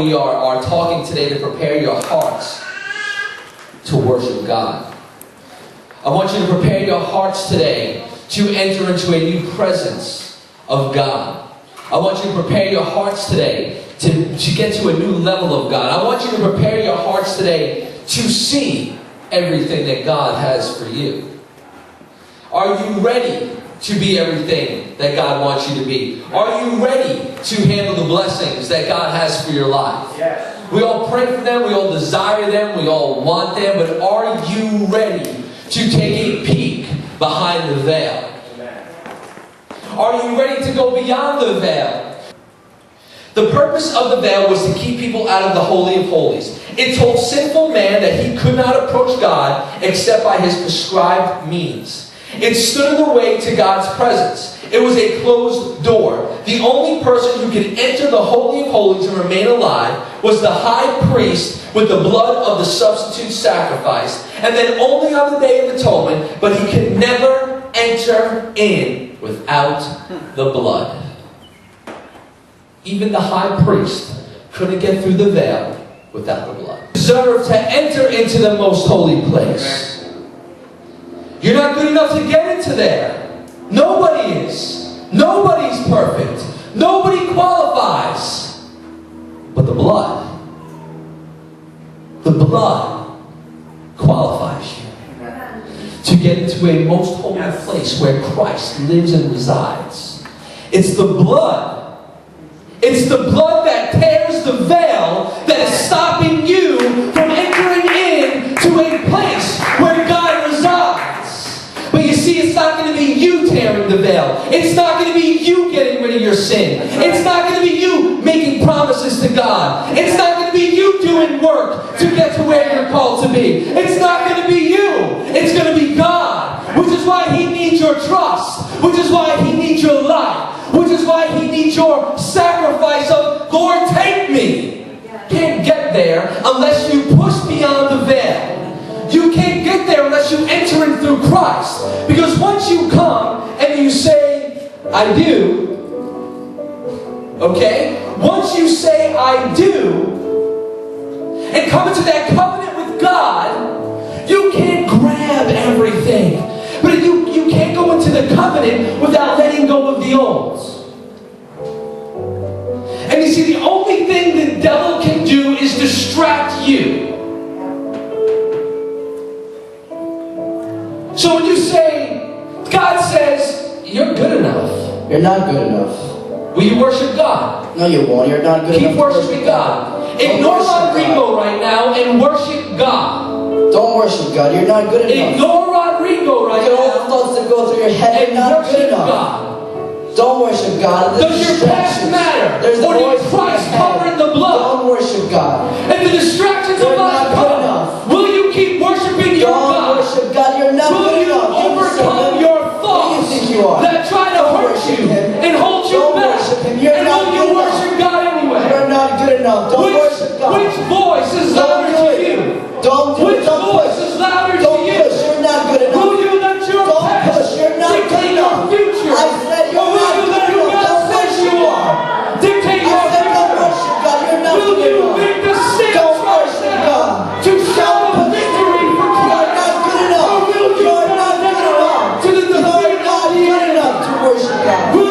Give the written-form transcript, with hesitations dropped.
we are talking today to prepare your hearts to worship God. I want you to prepare your hearts today to enter into a new presence of God. I want you to prepare your hearts today to get to a new level of God. I want you to prepare your hearts today to see everything that God has for you. Are you ready to be everything that God wants you to be? Are you ready to handle the blessings that God has for your life? Yes. We all pray for them, we all desire them, we all want them, but are you ready to take a peek behind the veil? Amen. Are you ready to go beyond the veil? The purpose of the veil was to keep people out of the Holy of Holies. It told sinful man that he could not approach God except by his prescribed means. It stood in the way to God's presence. It was a closed door. The only person who could enter the Holy of Holies and remain alive was the high priest with the blood of the substitute sacrifice. And then only on the Day of Atonement, but he could never enter in without the blood. Even the high priest couldn't get through the veil without the blood. Deserve to enter into the most holy place. You're not good enough to get into there. Nobody is. Nobody's perfect. Nobody qualifies. But the blood qualifies you to get into a most holy place where Christ lives and resides. It's the blood. It's the blood that tears the veil that is stopping you from entering into a place where God resides. But you see, it's not going to be you tearing the veil. It's not going to be you getting rid of your sin. It's not going to be you making promises to God. It's not going to be you doing work to get to where you're called to be. It's not going to be you. It's going to be God. Which is why He needs your trust. Which is why He needs your life. Which is why He needs your sacrifice of, Lord, take me. You can't get there unless you push beyond the veil. You can't get there unless you enter in through Christ. Because once you come and you say, I do, okay? Once you say, I do, and come into that covenant with God, you can't grab everything. But you can't go into the covenant without letting go of the old. And you see, the only thing the devil can do is distract you. So when you say, God says, you're good enough. You're not good enough. Will you worship God? No, you won't. You're not good enough. Keep worshiping God. Ignore Rodrigo right now and worship God. Don't worship God. You're not good enough. Ignore Rodrigo right Look at all now the thoughts that go through your head. and You're not good worship enough. God. Don't worship God. Does your past matter? There's the Or did voice in your Christ head. cover in the blood? Don't worship God. And the distractions of You're life not good come. enough. Will you keep worshiping your Don't God? worship God. You're not Will good you enough. overcome your Who do you thoughts think you are? that try to Don't hurt worship you Him. and hold you Don't back? worship Him. You're And not will you good enough. worship God anyway? You're not good enough. Don't worship God. Which voice is Don't louder do to it. you? Don't do Which it. Don't voice push. is louder to Don't you? push. You're not good enough. Will you let your Don't past push. You're not good dictate your enough. future? I said you're Or will not you good let who enough. God Don't says worship you God. are dictate I your said don't future? worship God. You're not Will good you enough. make the stance Don't right worship now God. to shout a victory for You're Christ? not good enough. Or will you You're bow not good down enough. to the You're defeat not of the good enemy? enough to worship God. Will